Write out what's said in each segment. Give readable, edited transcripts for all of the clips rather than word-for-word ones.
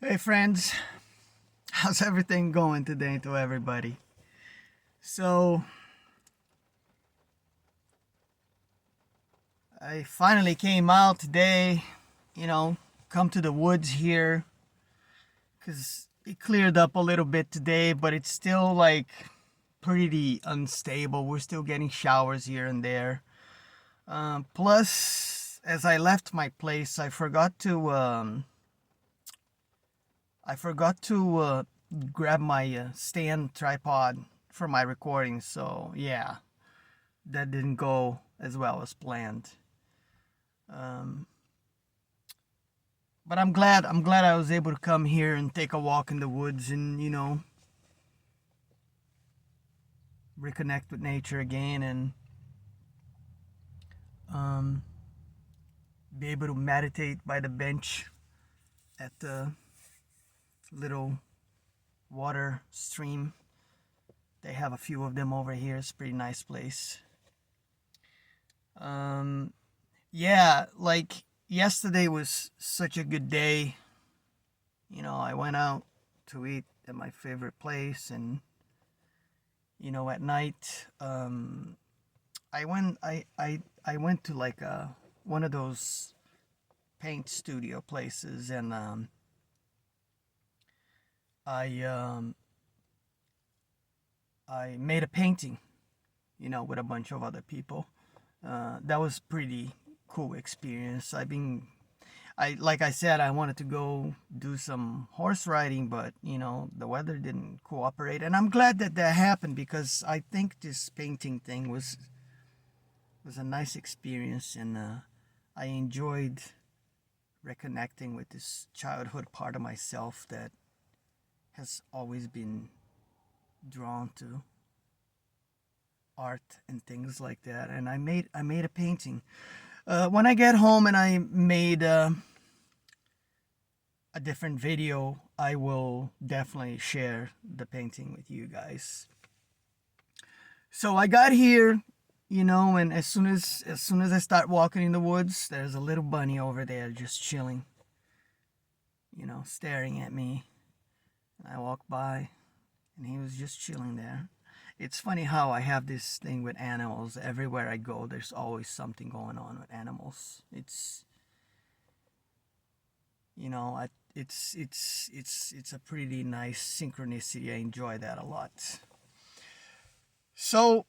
Hey friends, how's everything going today to everybody? So, I finally came out today, you know, come to the woods here cuz it cleared up a little bit today, but it's still like pretty unstable. We're still getting showers here and there. Plus, as I left my place, I forgot to grab my stand tripod for my recording. So yeah, that didn't go as well as planned. Um, but I'm glad I was able to come here and take a walk in the woods and reconnect with nature again and um, be able to meditate by the bench at the little water stream. They have a few of them over here. It's a pretty nice place. Um, yeah, like yesterday was such a good day. I went out to eat at my favorite place, and at night, I went to like one of those paint studio places, and I I made a painting, with a bunch of other people. That was pretty cool experience. Like I said, I wanted to go do some horse riding, but the weather didn't cooperate, and I'm glad that that happened because I think this painting thing was a nice experience, and I enjoyed reconnecting with this childhood part of myself that has always been drawn to art and things like that. And I made a painting. When I get home and I made a different video, I will definitely share the painting with you guys. So I got here, and as soon as I start walking in the woods, there's a little bunny over there just chilling, staring at me. And I walked by, and he was just chilling there. It's funny how I have this thing with animals. Everywhere I go, there's always something going on with animals. It's you know, I, it's a pretty nice synchronicity. I enjoy that a lot. So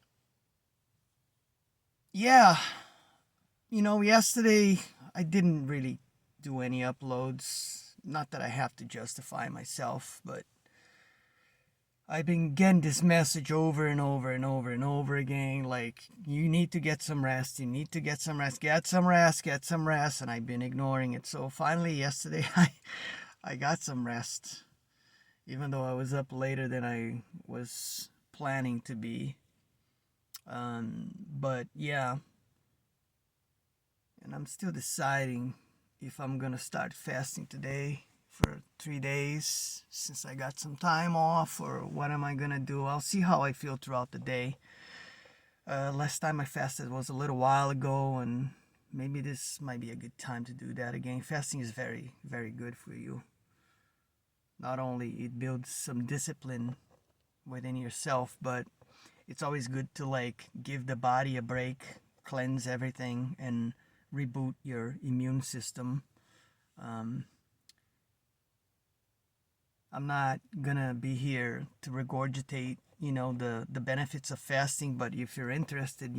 yeah, yesterday I didn't really do any uploads. Not that I have to justify myself, but I've been getting this message over and over and over and over again, like, you need to get some rest, you need to get some rest, get some rest, get some rest, and I've been ignoring it. So finally yesterday I got some rest, even though I was up later than I was planning to be. But yeah, and I'm still deciding if I'm gonna start fasting today for 3 days since I got some time off, or what am I gonna do. I'll see how I feel throughout the day. Last time I fasted was a little while ago, and maybe this might be a good time to do that again. Fasting is very, very good for you. Not only it builds some discipline within yourself, but it's always good to like give the body a break, cleanse everything, and reboot your immune system. Um, I'm not gonna be here to regurgitate, the benefits of fasting. But if you're interested,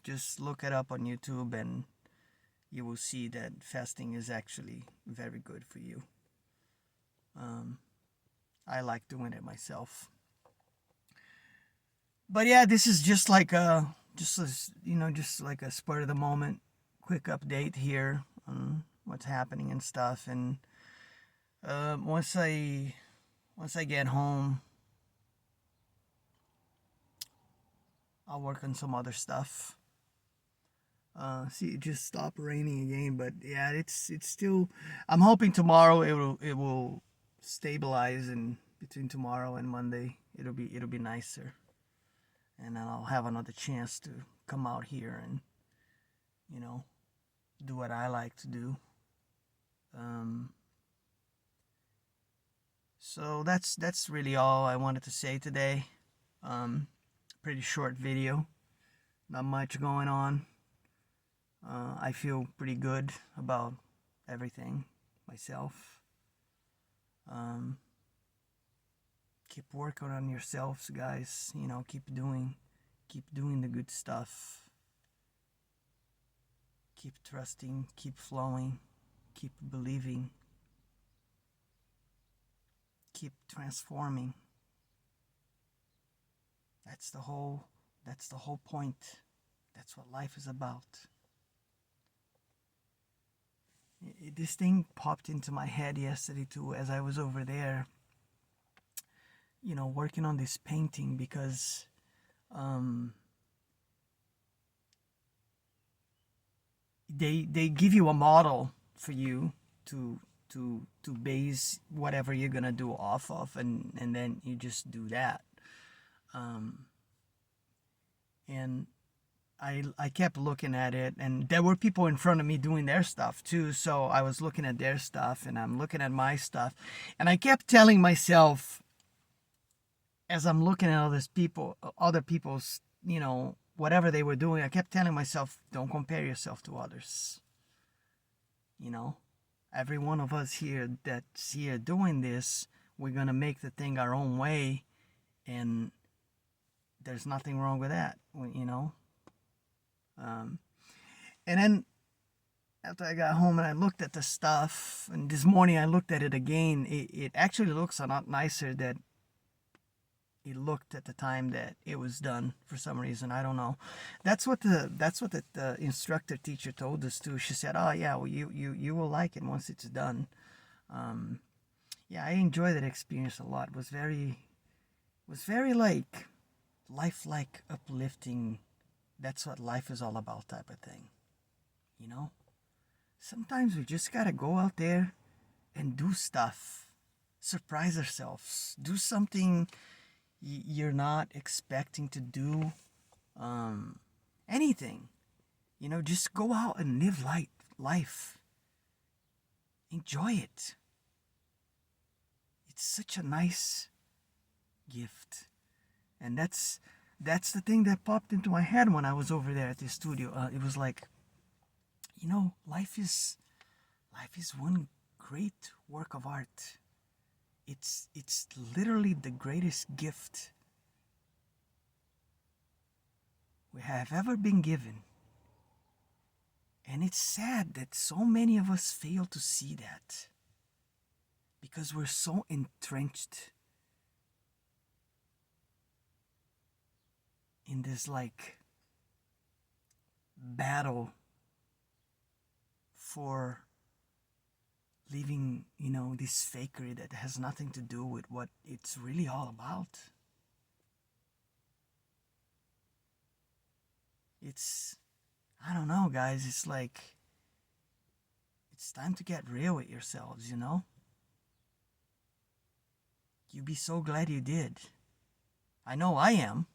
just look it up on YouTube, and you will see that fasting is actually very good for you. Um, I like doing it myself. But yeah, this is just like just like a spur of the moment, quick update here on what's happening and stuff. And uh, once I once I get home, I'll work on some other stuff. See, it just stopped raining again, but yeah, it's still. I'm hoping tomorrow it will stabilize, and between tomorrow and Monday, it'll be nicer, and then I'll have another chance to come out here and you know do what I like to do. Um, So that's really all I wanted to say today. Pretty short video, not much going on. I feel pretty good about everything myself. Keep working on yourselves, guys. You know, keep doing the good stuff. Keep trusting, keep flowing, keep believing, keep transforming. That's the whole point. That's what life is about. This thing popped into my head yesterday too as I was over there, you know, working on this painting, because they give you a model for you to base whatever you're gonna do off of, and then you just do that. And I kept looking at it, and there were people in front of me doing their stuff too, so I was looking at their stuff and I'm looking at my stuff, and I kept telling myself, as I'm looking at all these people, other people's, you know, whatever they were doing, I kept telling myself, don't compare yourself to others. You know, every one of us here that's here doing this, we're gonna make the thing our own way, and there's nothing wrong with that, you know. And then after I got home and I looked at the stuff, and this morning I looked at it again, it actually looks a lot nicer than it looked at the time that it was done. For some reason, I don't know. That's what the instructor teacher told us too. She said, "Oh yeah, well, you will like it once it's done." Yeah, I enjoyed that experience a lot. It was very like lifelike, uplifting. That's what life is all about, type of thing. You know, sometimes we just gotta go out there and do stuff, surprise ourselves, do something you're not expecting to do. Anything, you know, just go out and live life, enjoy it. It's such a nice gift, and that's the thing that popped into my head when I was over there at the studio. It was like, you know, life is one great work of art. It's literally the greatest gift we have ever been given. And it's sad that so many of us fail to see that, because we're so entrenched in this like battle for living, you know, this fakery that has nothing to do with what it's really all about. It's, I don't know, guys, it's like, it's time to get real with yourselves, you know? You'd be so glad you did. I know I am.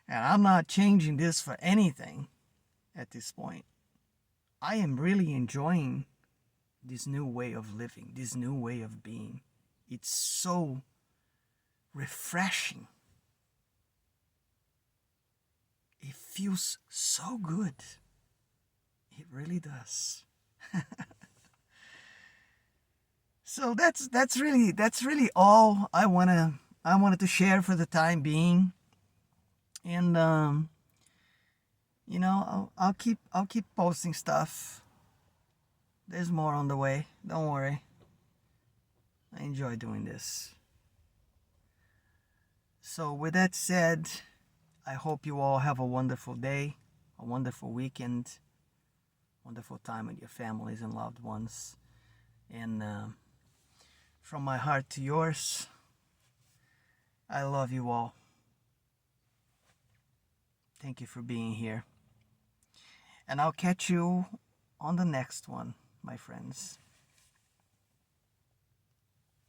And I'm not changing this for anything at this point. I am really enjoying this new way of living, this new way of being. It's so refreshing. It feels so good. It really does. So that's really all I wanted to share for the time being. And you know, I'll keep posting stuff. There's more on the way. Don't worry. I enjoy doing this. So with that said, I hope you all have a wonderful day, a wonderful weekend, wonderful time with your families and loved ones. And from my heart to yours, I love you all. Thank you for being here. And I'll catch you on the next one, my friends.